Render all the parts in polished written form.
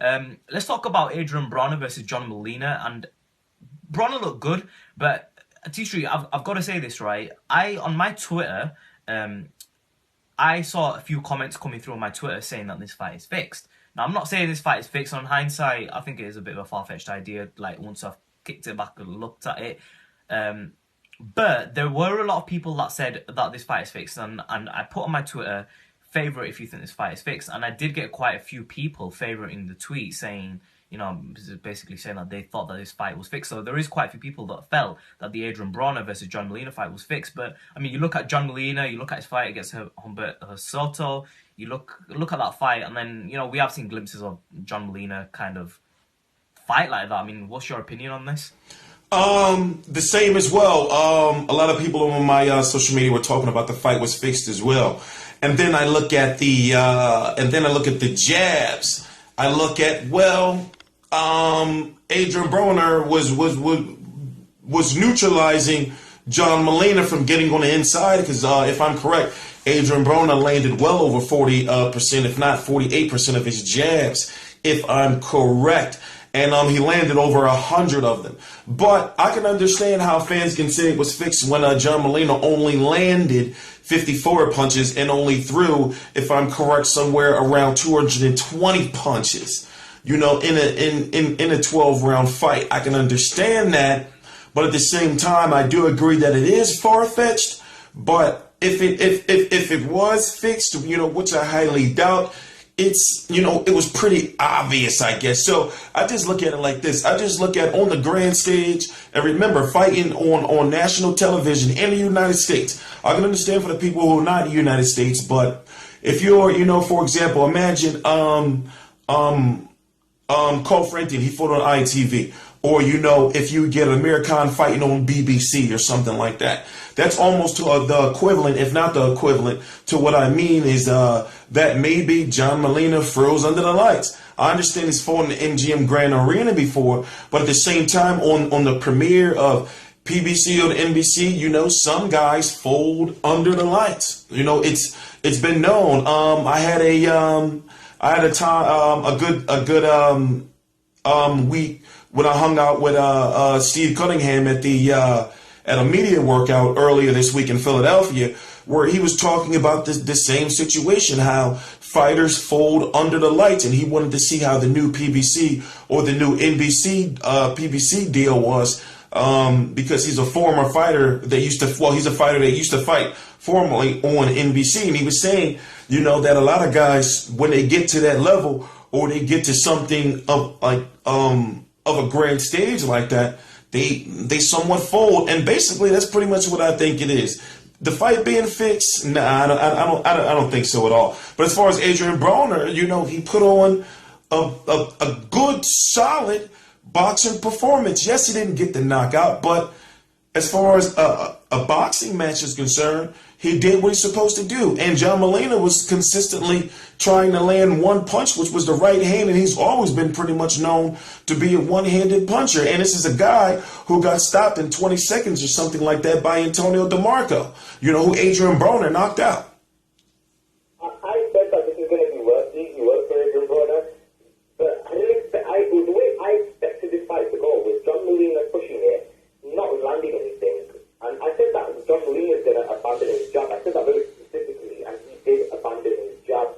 Let's talk about Adrien Broner versus John Molina. And Broner looked good, but T-Street, I've got to say this, right? On my Twitter, I saw a few comments coming through on my Twitter saying that this fight is fixed. Now, I'm not saying this fight is fixed. On hindsight, I think it is a bit of a far-fetched idea, like, once I've kicked it back and looked at it. But there were a lot of people that said that this fight is fixed, and I put on my Twitter, favourite if you think this fight is fixed, and I did get quite a few people favouring the tweet saying, basically saying that they thought that this fight was fixed. So there is quite a few people that felt that the Adrien Broner versus John Molina fight was fixed. But, I mean, you look at John Molina, you look at his fight against Humberto Soto, you look at that fight, and then, we have seen glimpses of John Molina kind of fight like that. I mean, what's your opinion on this? The same as well. A lot of people on my social media were talking about the fight was fixed as well. And then I look at the jabs. I look at Adrien Broner was neutralizing John Molina from getting on the inside, because if I'm correct, Adrien Broner landed well over 40%, if not 48% of his jabs, if I'm correct. And he landed over 100 of them. But I can understand how fans can say it was fixed when John Molina only landed 54 punches and only threw, if I'm correct, somewhere around 220 punches. In a 12-round fight, I can understand that. But at the same time, I do agree that it is far-fetched. But if it was fixed, which I highly doubt, it was pretty obvious, I guess. So I just look at it like this. I just look at on the grand stage, and remember, fighting on national television in the United States. I can understand for the people who are not in the United States, but if you're, for example, imagine Cole Frampton, he fought on ITV. Or, if you get Amir Khan fighting on BBC or something like that. That's almost the equivalent, if not the equivalent, to what I mean is that maybe John Molina froze under the lights. I understand he's fought in the MGM Grand Arena before, but at the same time, on the premiere of PBC or the NBC, some guys fold under the lights. It's been known. I had a good week when I hung out with Steve Cunningham at a media workout earlier this week in Philadelphia, where he was talking about the same situation, how fighters fold under the lights, and he wanted to see how the new PBC or the new NBC PBC deal was, because he's a former fighter he's a fighter that used to fight formerly on NBC, and he was saying, that a lot of guys, when they get to that level or they get to something of a grand stage like that, they somewhat fold, and basically that's pretty much what I think it is. The fight being fixed, nah, I don't think so at all. But as far as Adrien Broner, he put on a good, solid boxing performance. Yes, he didn't get the knockout, but as far as a boxing match is concerned, he did what he's supposed to do. And John Molina was consistently trying to land one punch, which was the right hand, and he's always been pretty much known to be a one-handed puncher. And this is a guy who got stopped in 20 seconds or something like that by Antonio DeMarco, who Adrien Broner knocked out. I said that this is going to be worse, easy work for Adrien Broner, but the way I expected this fight to go was John Molina pushing it, not landing anything. And I said that John Molina is going to abandon his jab. I said that very specifically, and he did abandon his jab.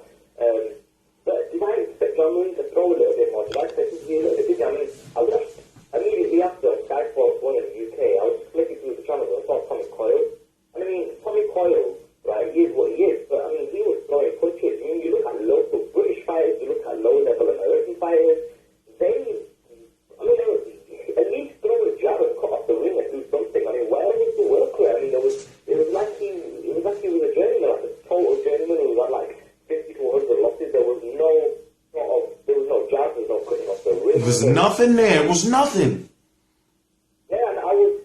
But did I expect John Molina to throw a little bit more? Did I expect him to be a little bit busy? I mean, I watched immediately after Sky Sports 1 in the UK, I was flicking through the channel and I saw Tommy Coyle. And I mean, Tommy Coyle, right, he is what he is, but I mean, he was throwing punches. I mean, you look at local British fighters, you look at low-level American fighters, they at least throw a jab and cut off the ring and do something. I mean, where was the work rate? I mean, it was like he was a journeyman, like a total journeyman who had like 50 to 100 losses. There was no jab, there was no cutting off the ring. There was nothing there. It was nothing. Yeah, and I was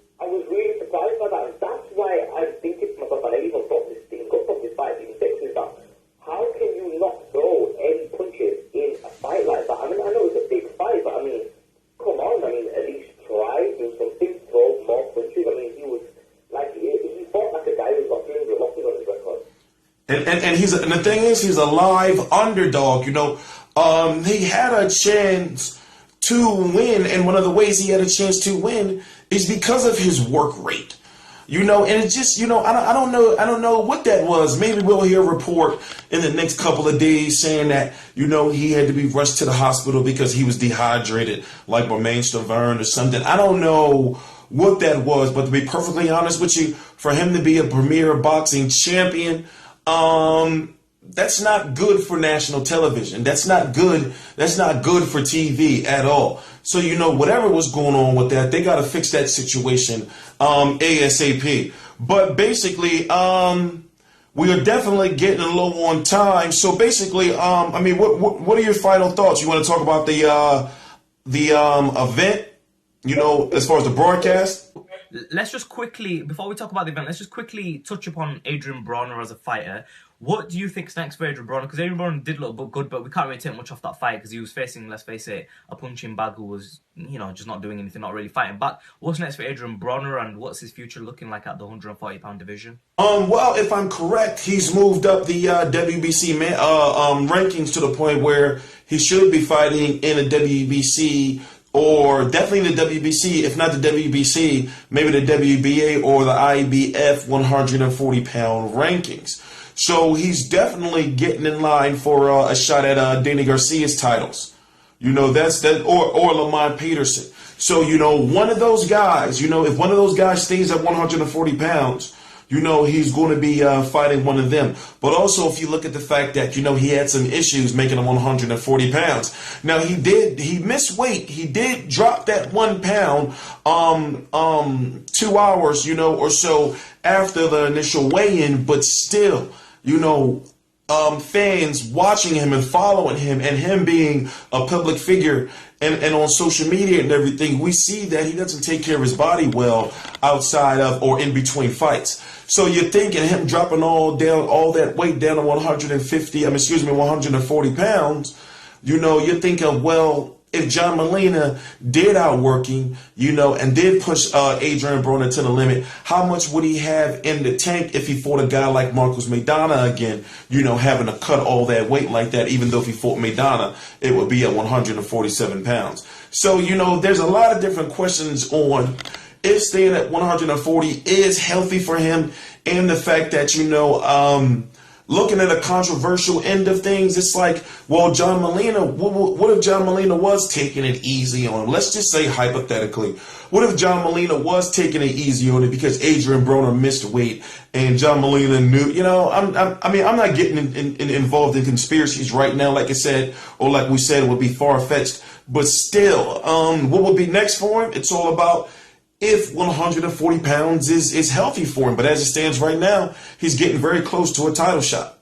really surprised by that, and that's why I'm thinking to myself, and I even brought this thing up of this fight being fixed, is that how can you not throw any punches in a fight like that? I mean, I know it's a big fight, but I mean, come on, I mean, at least try, do something, throw more punches. I mean, he fought like a guy who's got 300 losses on his record. And the thing is, he's a live underdog. He had a chance to win, and one of the ways he had a chance to win is because of his work rate. And it's just, I don't know what that was. Maybe we'll hear a report in the next couple of days saying that, he had to be rushed to the hospital because he was dehydrated, like Romain Stavern or something. I don't know what that was, but to be perfectly honest with you, for him to be a premier boxing champion, that's not good for national television. That's not good. That's not good for TV at all. So, whatever was going on with that, they got to fix that situation ASAP. But basically, we are definitely getting low on time. So basically, what are your final thoughts? You want to talk about the event, as far as the broadcast? Let's just quickly, before we talk about the event, let's just quickly touch upon Adrien Broner as a fighter. What do you think's next for Adrien Broner? Because Adrien Broner did look good, but we can't really take much off that fight because he was facing, let's face it, a punching bag who was, just not doing anything, not really fighting back. What's next for Adrien Broner, and what's his future looking like at the 140-pound division? Well, if I'm correct, he's moved up the WBC rankings to the point where he should be fighting in a WBC, or definitely the WBC, if not the WBC, maybe the WBA or the IBF 140-pound rankings. So he's definitely getting in line for a shot at Danny Garcia's titles. That's that, or Lamont Peterson. So, one of those guys, if one of those guys stays at 140 pounds, he's going to be fighting one of them. But also, if you look at the fact that, he had some issues making him 140 pounds. Now, he missed weight. He did drop that 1 pound 2 hours, or so after the initial weigh-in, but still, fans watching him and following him and him being a public figure and on social media and everything, we see that he doesn't take care of his body well outside of or in between fights. So you're thinking him dropping all that weight down to 140 pounds, you're thinking, well, if John Molina did outwork him, and did push Adrien Broner to the limit, how much would he have in the tank if he fought a guy like Marcos Maidana again, having to cut all that weight like that, even though if he fought Maidana, it would be at 147 pounds. So, there's a lot of different questions on if staying at 140 is healthy for him, and the fact that, looking at a controversial end of things, it's like, well, John Molina, what if John Molina was taking it easy on him? Let's just say hypothetically, what if John Molina was taking it easy on it because Adrien Broner missed weight and John Molina knew, I'm not getting involved in conspiracies right now, like I said, or like we said, it would be far-fetched, but still, what would be next for him? It's all about if 140 pounds is healthy for him. But as it stands right now, he's getting very close to a title shot.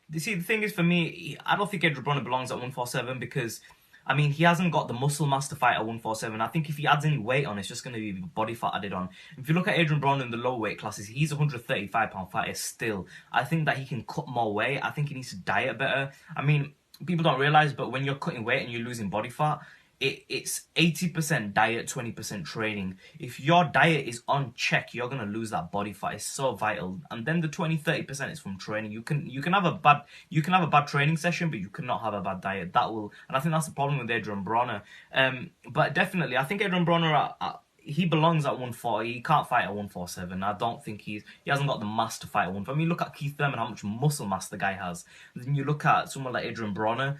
You see, the thing is, for me, I don't think Adrien Broner belongs at 147 because, he hasn't got the muscle mass to fight at 147. I think if he adds any weight on, it's just going to be body fat added on. If you look at Adrien Broner in the low weight classes, he's a 135-pound fighter still. I think that he can cut more weight. I think he needs to diet better. People don't realize, but when you're cutting weight and you're losing body fat, it's 80% diet, 20% training. If your diet is on check, you're going to lose that body fat. It's so vital. And then the 20-30% is from training. You can have a bad training session, but you cannot have a bad diet. And I think that's the problem with Adrien Broner. But definitely, I think Adrien Broner he belongs at 140. He can't fight at 147. I don't think he hasn't got the mass to fight at 140. Look at Keith Thurman, how much muscle mass the guy has. Then you look at someone like Adrien Broner,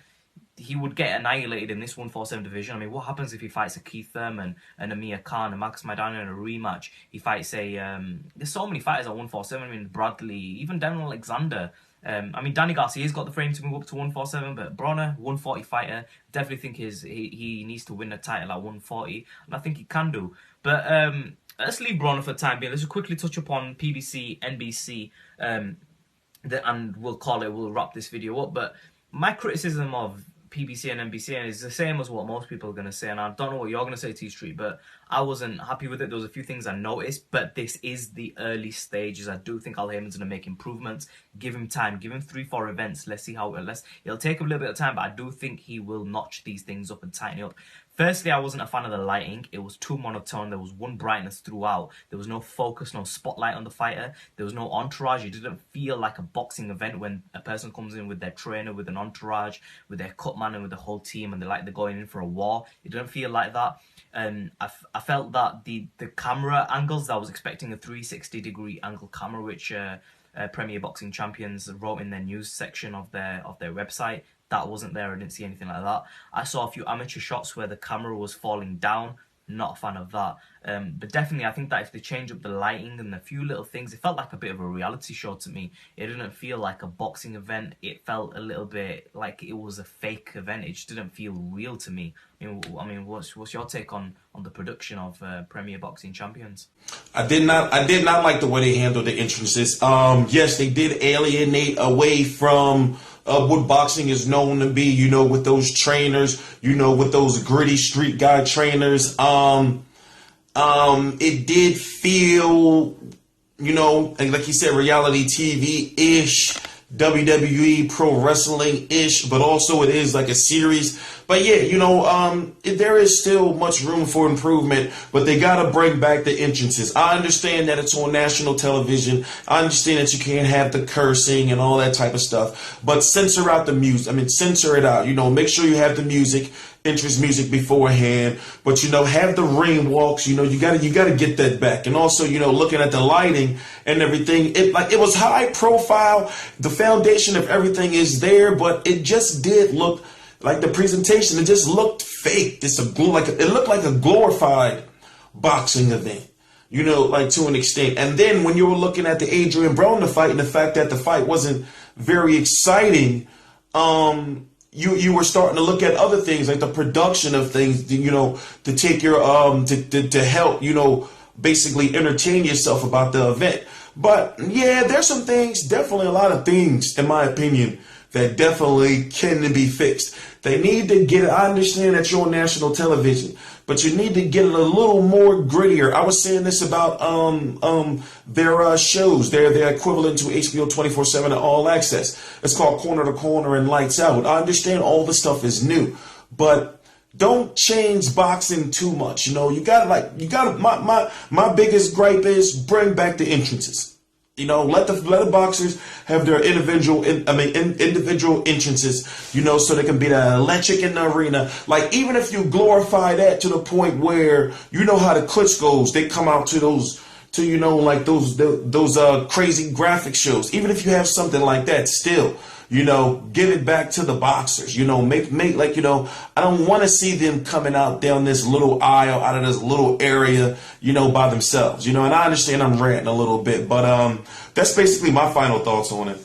he would get annihilated in this 147 division. What happens if he fights a Keith Thurman and Amir Khan and Marcos Maidana in a rematch? He fights there's so many fighters at 147. Bradley, even Daniel Alexander. Danny Garcia's got the frame to move up to 147, but Broner, 140 fighter, definitely think he needs to win a title at 140, and I think he can do. But let's leave Broner for the time being. Let's just quickly touch upon PBC, NBC, and we'll wrap this video up. But my criticism of PBC and NBC, and it's the same as what most people are going to say, and I don't know what you're going to say, T Street, but I wasn't happy with it. There was a few things I noticed, but this is the early stages. I do think Al Heyman's going to make improvements. Give him time. Give him 3-4 events. Let's see how it'll take a little bit of time, but I do think he will notch these things up and tighten it up. Firstly, I wasn't a fan of the lighting. It was too monotone. There was one brightness throughout. There was no focus, no spotlight on the fighter. There was no entourage. It didn't feel like a boxing event when a person comes in with their trainer, with an entourage, with their cut man and with the whole team, and they're going in for a war. It didn't feel like that. I felt that the camera angles, I was expecting a 360-degree angle camera, which Premier Boxing Champions wrote in their news section of their website. That wasn't there. I didn't see anything like that. I saw a few amateur shots where the camera was falling down. Not a fan of that. But definitely, I think that if they change up the lighting and a few little things, it felt like a bit of a reality show to me. It didn't feel like a boxing event. It felt a little bit like it was a fake event. It just didn't feel real to me. I mean, what's your take on the production of Premier Boxing Champions? I did not like the way they handled the entrances. Yes, they did alienate away from what boxing is known to be, you know, with those trainers, you know, with those gritty street guy trainers. It did feel, you know, like you said, reality TV-ish, WWE pro wrestling-ish, but also it is like a series. But yeah, you know, there is still much room for improvement, but they got to bring back the entrances. I understand that it's on national television. I understand that you can't have the cursing and all that type of stuff, but censor out the music. I mean, censor it out. You know, make sure you have the music, entrance music beforehand, but you know, have the ring walks. You know, you gotta get that back. And also, you know, looking at the lighting and everything, it was high profile. The foundation of everything is there, but it just did look like the presentation. It just looked fake. It looked like a glorified boxing event, you know, like to an extent. And then when you were looking at the Adrien Broner fight and the fact that the fight wasn't very exciting, you were starting to look at other things like the production of things, you know, to take your to help, you know, basically entertain yourself about the event. But yeah, there's some things, definitely a lot of things, in my opinion, that definitely can be fixed. They need to get it. I understand that you're on national television, but you need to get it a little more grittier. I was saying this about their shows. They're equivalent to HBO 24/7 and All Access. It's called Corner to Corner and Lights Out. I understand all the stuff is new, but don't change boxing too much. You know, my biggest gripe is bring back the entrances. You know, let the boxers have their individual entrances, you know, so they can be the electric in the arena. Like, even if you glorify that to the point where, you know how the Klitschko's, they come out to those, you know, like those crazy graphic shows. Even if you have something like that, still, you know, give it back to the boxers. You know, make like, you know, I don't want to see them coming out down this little aisle, out of this little area, you know, by themselves. You know, and I understand I'm ranting a little bit, but that's basically my final thoughts on it.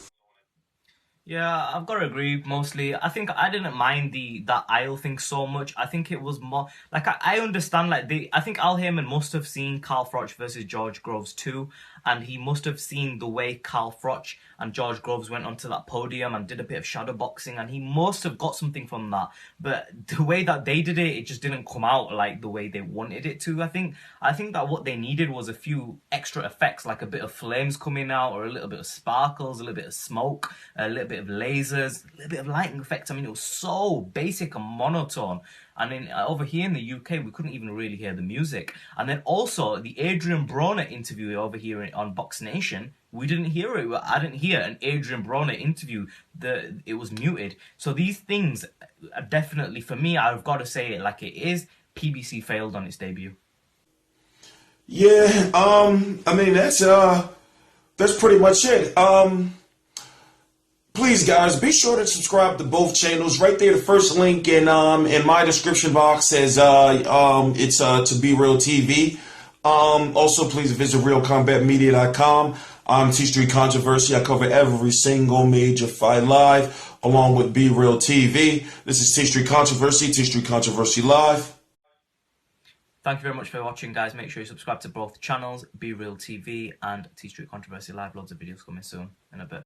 Yeah, I've got to agree mostly. I think I didn't mind that aisle thing so much. I think it was more like I understand, like, I think Al Heyman must have seen Carl Froch versus George Groves too, and he must have seen the way Carl Froch and George Groves went onto that podium and did a bit of shadow boxing, and he must have got something from that. But the way that they did it, it just didn't come out like the way they wanted it to. I think that what they needed was a few extra effects, like a bit of flames coming out, or a little bit of sparkles, a little bit of smoke, a little bit of lasers, a little bit of lighting effects. I mean, it was so basic and monotone. And then over here in the UK, we couldn't even really hear the music. And then also the Adrien Broner interview over here on Box Nation, we didn't hear it. I didn't hear an Adrien Broner interview. It was muted. So these things are definitely, for me, I've got to say it like it is, PBC failed on its debut. Yeah, I mean, that's pretty much it. Please, guys, be sure to subscribe to both channels. Right there, the first link in my description box says it's to Be Real TV. Also, please visit realcombatmedia.com. I'm T Street Controversy. I cover every single major fight live, along with Be Real TV. This is T Street Controversy, T Street Controversy Live. Thank you very much for watching, guys. Make sure you subscribe to both channels, Be Real TV and T Street Controversy Live. Loads of videos coming soon in a bit.